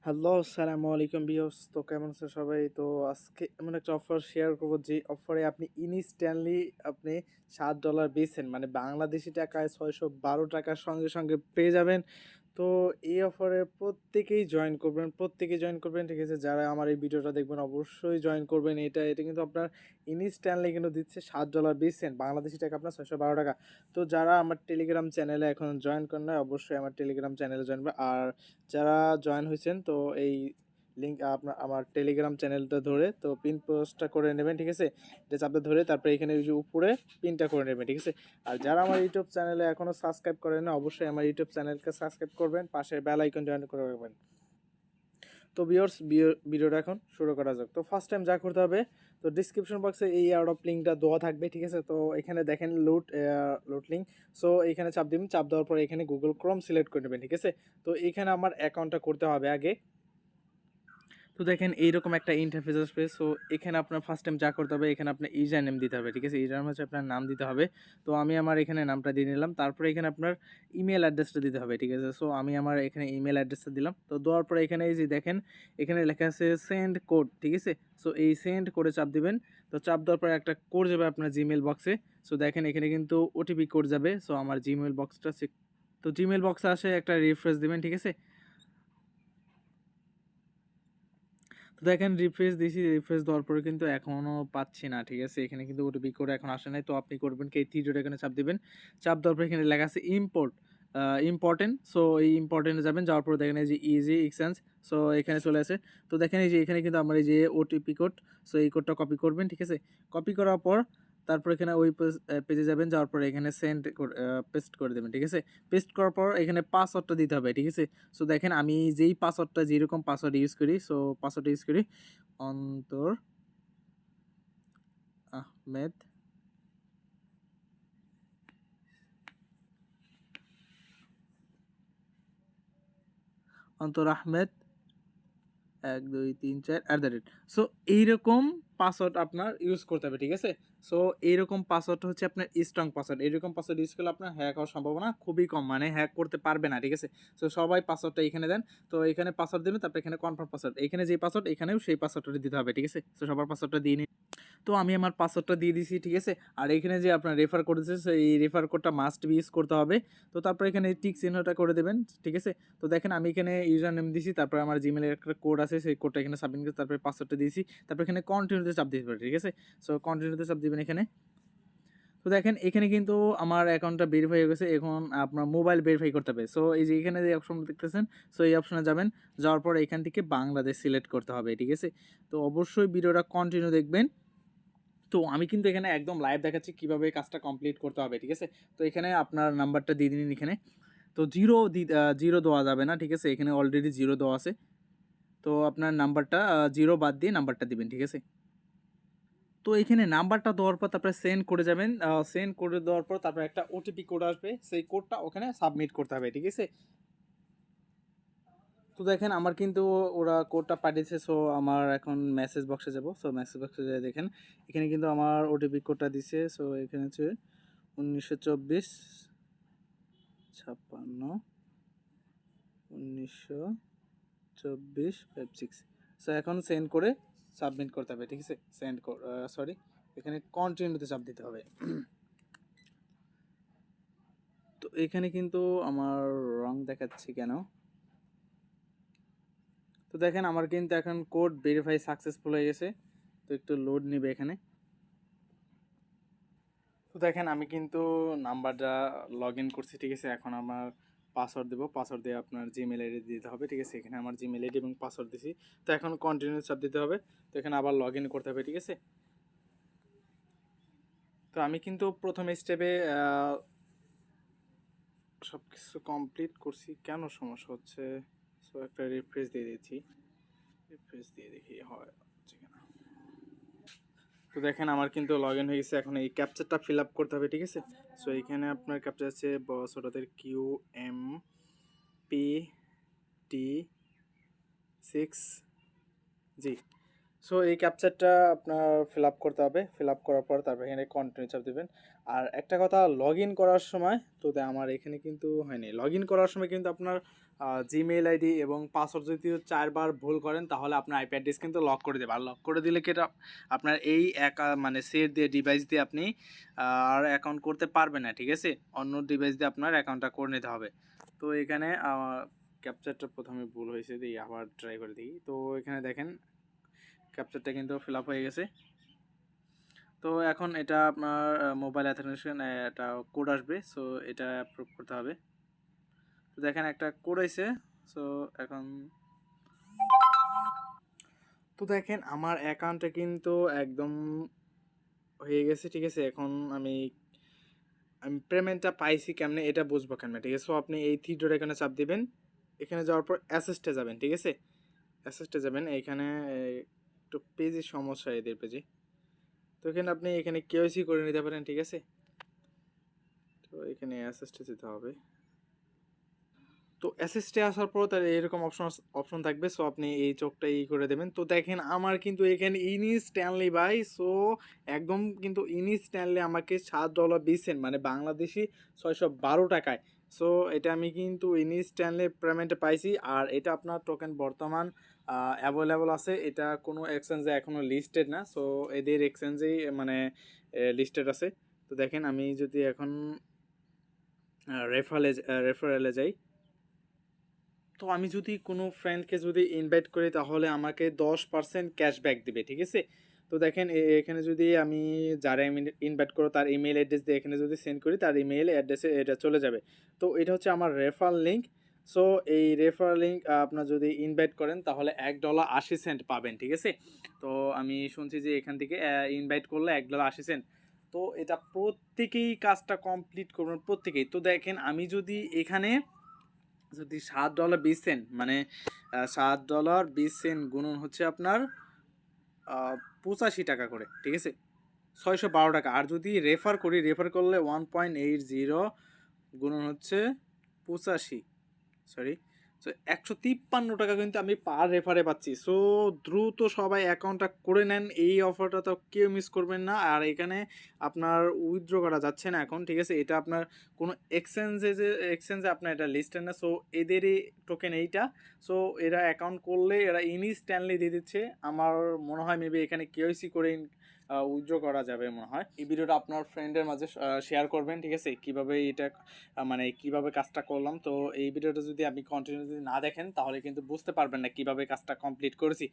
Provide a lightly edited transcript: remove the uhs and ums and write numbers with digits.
Hello, আসসালামু আলাইকুম viewers. তো কেমন আছেন সবাই? তো আজকে এমন একটা অফার শেয়ার করব যে অফারে আপনি ইনস্ট্যান্টলি আপনি $7 বেচেন মানে বাংলাদেশী টাকায় ৳৬১২ সঙ্গে, সঙ্গে পেয়ে যাবেন। তো এই অফারে প্রত্যেকেই জয়েন করবেন, ঠিক আছে? যারা আমার এই ভিডিওটা দেখবেন অবশ্যই জয়েন করবেন। এটা কিন্তু আপনার ইনস্ট্যান্টলি কিন্তু দিচ্ছে $7 বেচেন বাংলাদেশী টাকা আপনার ৳৬১২। তো যারা আমার টেলিগ্রাম চ্যানেলে এখনো জয়েন করেন নাই অবশ্যই আমার টেলিগ্রাম চ্যানেলে জয়েন করবেন। আর যারা জয়েন হয়েছেন তো এই লিঙ্ক আমার টেলিগ্রাম চ্যানেলটা ধরে তো পিন পোস্টটা করে নেবেন, ঠিক আছে? এটা চাপটা ধরে তারপরে এখানে ওই যে উপরে পিনটা করে নেবেন, ঠিক আছে? আর যারা আমার ইউটিউব চ্যানেলে এখনও সাবস্ক্রাইব করেন না অবশ্যই আমার ইউটিউব চ্যানেলকে সাবস্ক্রাইব করবেন, পাশে বেল আইকন জয়েন করে রাখবেন। তো ভিউয়ার্স ভিডিওটা এখন শুরু করা যাক। তো ফার্স্ট টাইম যা করতে হবে, তো ডিসক্রিপশন বক্সে এই AIRDROP লিঙ্কটা দেওয়া থাকবে, ঠিক আছে? তো এখানে দেখেন লোড লিঙ্ক। সো এইখানে চাপ দিবেন, চাপ দেওয়ার পরে এখানে গুগল ক্রোম সিলেক্ট করে নেবেন, ঠিক আছে? তো এইখানে আমার অ্যাকাউন্টটা করতে হবে আগে। তো দেখেন এইরকম একটা ইন্টারফেস আসবে। সো এখানে আপনার ফার্স্ট টাইম যা করতে হবে, এখানে আপনার ইউজার নেম দিতে হবে, ঠিক আছে? ইউজার নেম হচ্ছে আপনার নাম দিতে হবে। তো আমি আমার এখানে নামটা দিয়ে নিলাম। তারপরে এখানে আপনার ইমেল অ্যাড্রেসটা দিতে হবে, ঠিক আছে? সো আমি আমার এখানে ইমেল অ্যাড্রেসটা দিলাম। তো দেওয়ার পরে এখানে এই যে দেখেন এখানে লেখা আছে সেন্ড কোড, ঠিক আছে? সো এই সেন্ড কোডে চাপ দিবেন। তো চাপ দেওয়ার পরে একটা কোড যাবে আপনার জিমেল বক্সে। সো দেখেন এখানে কিন্তু ওটিপি কোড যাবে। সো আমার জিমেল বক্সটা চেক, তো জিমেল বক্সে আসে একটা রিফ্রেশ দিবেন, ঠিক আছে? তো দেখেন রিফ্রেশ দিয়েছি, রিফ্রেশ দেওয়ার পরে কিন্তু এখনও পাচ্ছি না, ঠিক আছে? এখানে কিন্তু ওটিপি কোড এখন আসে নাই। তো আপনি করবেন কি, এই থ্রি এখানে চাপ দিবেন। চাপ দেওয়ার পরে এখানে লেখা আছে ইম্পর্টেন্ট। সো এই ইম্পর্টেন্টে যাবেন, যাওয়ার পরে দেখেন এই যে ইজি এক্সচেঞ্জ। সো এখানে চলে আসে। তো দেখেন এই যে এখানে কিন্তু আমার এই যে ওটিপি কোড, সো এই কোডটা কপি করবেন, ঠিক আছে? কপি করার পর তারপর এখানে ওই পেজে যাবেন, যাওয়ার পরে এখানে পেস্ট করে দেবেন, ঠিক আছে? পেস্ট করার পর এখানে পাসওয়ার্ডটা দিতে হবে, ঠিক আছে? সো দেখেন আমি যেই পাসওয়ার্ডটা যেরকম পাসওয়ার্ড ইউজ করি, সো পাসওয়ার্ড ইউজ করি অন্তর আহমেদ অন্তর আহমেদ 1 2 3 4 সো এইরকম পাসওয়ার্ড আপনার ইউজ করতে হবে, ঠিক আছে? সো এইরকম পাসওয়ার্ড হচ্ছে আপনার স্ট্রং পাসওয়ার্ড। এরকম পাসওয়ার্ড ইউজ করলে আপনার হ্যাক হওয়ার সম্ভাবনা খুবই কম, মানে হ্যাক করতে পারবে না, ঠিক আছে? সো সবাই পাসওয়ার্ডটা এখানে দেন। তো এখানে পাসওয়ার্ড দেবেন, তারপর এখানে কনফার্ম পাসওয়ার্ড, এখানে যে পাসওয়ার্ড এখানেও সেই পাসওয়ার্ডটা দিতে হবে, ঠিক আছে? সো সবার পাসওয়ার্ডটা দিয়ে নিন। তো আমি আমার পাসওয়ার্ডটা দিয়ে দিছি, ঠিক আছে? আর এখানে যে আপনার রেফার কোড আছে সেই রেফার কোডটা মাস্ট বি ইউজ করতে হবে। তো তারপর এখানে টিক চিহ্নটা করে দেবেন, ঠিক আছে? তো দেখেন আমি এখানে ইউজার নেম দিছি, তারপর আমার জিমেলের একটা কোড আছে, সেই কোডটা এখানে সাবমিট করে তারপরে পাসওয়ার্ডটা দিয়েছি। তারপর এখানে কন্টিনিউতে চাপ দিতে পারে, ঠিক আছে? সো কন্টিনিউতে চাপ দিবেন এখানে। তো দেখেন এখানে কিন্তু আমার অ্যাকাউন্টটা ভেরিফাই হয়ে গেছে। এখন আপনার মোবাইল ভেরিফাই করতে হবে। সো এই যে এখানে যে অপশনটা দেখতেছেন, সো এই অপশনে যাবেন, যাওয়ার পর এখান থেকে বাংলাদেশ সিলেক্ট করতে হবে, ঠিক আছে? তো অবশ্যই ভিডিওটা কন্টিনিউ দেখবেন। তো আমি কিন্তু এখানে একদম লাইভ দেখাচ্ছি কীভাবে কাজটা কমপ্লিট করতে হবে, ঠিক আছে? তো এখানে আপনার নাম্বারটা দিয়ে দিন এখানে। তো জিরো দেওয়া যাবে না, ঠিক আছে? এখানে অলরেডি জিরো দেওয়া আছে। তো আপনার নাম্বারটা জিরো বাদ দিয়ে নাম্বারটা দিবেন, ঠিক আছে? তো এখানে নাম্বারটা দেওয়ার পর তারপরে সেন্ড করে যাবেন। সেন্ড করে দেওয়ার পর তারপরে একটা ওটিপি কোড আসবে, সেই কোডটা ওখানে সাবমিট করতে হবে, ঠিক আছে? তো দেখেন আমার কিন্তু ওরা কোডটা পাঠিয়েছে। সো আমার এখন মেসেজ বক্সে যাব। সো মেসেজ বক্সে যেয়ে দেখেন এখানে কিন্তু আমার ওটিপি কোডটা দিছে। সো এখানে হচ্ছে 1924 56 1924 56। সো এখন সেন্ড করে সাবমিট করতে হবে, ঠিক আছে? সরি, এখানে কন্টিনিউতে চাপ দিতে হবে। তো এখানে কিন্তু আমার রং দেখাচ্ছে কেন? তো দেখেন আমার কিন্তু এখন কোড ভেরিফাই সাকসেসফুল হয়ে গেছে। তো একটু লোড নেবে এখানে। তো দেখেন আমি কিন্তু নাম্বারটা লগ ইন করছি, ঠিক আছে? এখন আমার পাসওয়ার্ড দেবো, পাসওয়ার্ড দিয়ে আপনার জিমেল আইডি দিতে হবে, ঠিক আছে? এখানে আমার জিমেল আইডি এবং পাসওয়ার্ড দিছি। তো এখন কন্টিনিউ চাপ দিতে হবে। তো এখানে আবার লগ ইন করতে হবে, ঠিক আছে? তো আমি কিন্তু প্রথম স্টেপে সব কিছু কমপ্লিট করছি, কেন সমস্যা হচ্ছে? সো একটা রিফ্রেশ দিয়ে দিচ্ছি, রিফ্রেশ দিয়ে দেখি হয় হচ্ছে কিনা। তো দেখেন আমার কিন্তু লগ ইন হয়ে গেছে। এখন এই ক্যাপচারটা ফিল আপ করতে হবে, ঠিক আছে? সো এইখানে আপনার ক্যাপচার আছে ছোটদের QMPT6G। সো এই ক্যাপচারটা আপনার ফিল আপ করতে হবে। ফিল আপ করার পর তারপর এখানে কন্টিনিউ চাপ দেবেন। আর একটা কথা, লগ ইন করার সময় তো আমার এখানে কিন্তু হয়নি। লগ ইন করার সময় কিন্তু আপনার জিমেইল আইডি এবং পাসওয়ার্ড যদি 4 বার ভুল করেন তাহলে আপনার আইপি অ্যাড্রেস কিন্তু লক করে দেবে। আর লক করে দিলে কি এটা আপনার এই মানে সেট দিয়ে ডিভাইস দিয়ে আপনি আর অ্যাকাউন্ট করতে পারবেন না, ঠিক আছে? অন্য ডিভাইস দিয়ে আপনার অ্যাকাউন্টটা করে নিতে হবে। তো এখানে ক্যাপচারটা প্রথমে ভুল হয়েছে, দিই আবার ট্রাই করে দিই। তো এখানে দেখেন ক্যাপচারটা কিন্তু ফিল আপ হয়ে গেছে। তো এখন এটা আপনার মোবাইল অ্যাথেন্টিকেশন একটা কোড আসবে, সো এটা অ্যাপ্রুভ করতে হবে। তো দেখেন একটা কোড আইছে। সো এখন তো দেখেন আমার অ্যাকাউন্টে কিন্তু একদম হয়ে গেছে, ঠিক আছে? এখন আমি পেমেন্টটা পাইছি কেমনে এটা বুঝবো কেমনে, ঠিক আছে? সো আপনি এই থ্রি ডট এখানে চাপ দিবেন, এখানে যাওয়ার পর অ্যাসেস্টে যাবেন, ঠিক আছে? অ্যাসেস্টে যাবেন, এইখানে একটু পেজের সমস্যা এদের পেজে। তো এখানে আপনি এখানে কেওয়াইসি করে নিতে পারেন, ঠিক আছে? তো এখানে অ্যাসেস্টে যেতে হবে। তো অ্যাসিস্টে আসার পর তার এরকম অপশন থাকবে, সো আপনি এই চোখটা করে দেবেন। তো দেখেন আমার কিন্তু এখানে ইনস্ট্যান্টলি ভাই, সো একদম কিন্তু ইনস্ট্যান্টলি আমাকে $7.20 মানে বাংলাদেশি 612 টাকায়। সো এটা আমি কিন্তু ইনস্ট্যান্টলি পেমেন্টে পাইছি। আর এটা আপনার টোকেন বর্তমান অ্যাভেলেবল আছে, এটা কোনো এক্সচেঞ্জে এখনও লিস্টেড না। সো এদের এক্সচেঞ্জেই মানে লিস্টেড আছে। তো দেখেন আমি যদি এখন রেফারেলে যাই, তো আমি যদি কোনো ফ্রেন্ডকে যদি ইনভাইট করি তাহলে আমাকে 10% ক্যাশব্যাক দিবে, ঠিক আছে? তো দেখেন এখানে যদি আমি যারা ইনভাইট করো তার ইমেল অ্যাড্রেস দিয়ে এখানে যদি সেন্ড করি তার ইমেল অ্যাড্রেসে এটা চলে যাবে। তো এটা হচ্ছে আমার রেফার লিঙ্ক। সো এই রেফার লিঙ্ক আপনার যদি ইনভাইট করেন তাহলে $1.80 পাবেন, ঠিক আছে? তো আমি শুনছি যে এখান থেকে ইনভাইট করলে $1.80। তো এটা প্রত্যেকেই কাজটা কমপ্লিট করবেন, প্রত্যেকেই। তো দেখেন আমি যদি এখানে যদি $7.20 মানে $7.20 গুণন হচ্ছে আপনার 85 টাকা করে, ঠিক আছে? 612 টাকা। আর যদি রেফার করি, রেফার করলে 1.80 গুণন হচ্ছে 85, সরি, সো 153 টাকা কিন্তু আমি পার রেফারে পাচ্ছি। সো দ্রুত সবাই অ্যাকাউন্টটা করে নেন, এই অফারটা তো কেউ মিস করবেন না। আর এখানে আপনার উইথড্র করা যাচ্ছে না এখন, ঠিক আছে? এটা আপনার কোনো এক্সচেঞ্জে আপনার এটা লিস্টেড না। সো এদেরই টোকেন এইটা। সো এরা অ্যাকাউন্ট করলে এরা ইনস্ট্যান্টলি দিয়ে দিচ্ছে। আমার মনে হয় মেবি এখানে কেওয়াইসি করে উইথড্র করা যাবে মনে হয়। এই ভিডিওটা আপনার ফ্রেন্ডের মাঝে শেয়ার করবেন, ঠিক আছে? কীভাবে এটা মানে কীভাবে কাজটা করলাম। তো এই ভিডিওটা যদি আপনি কন্টিনিউ যদি না দেখেন তাহলে কিন্তু বুঝতে পারবেন না কীভাবে কাজটা কমপ্লিট করেছি।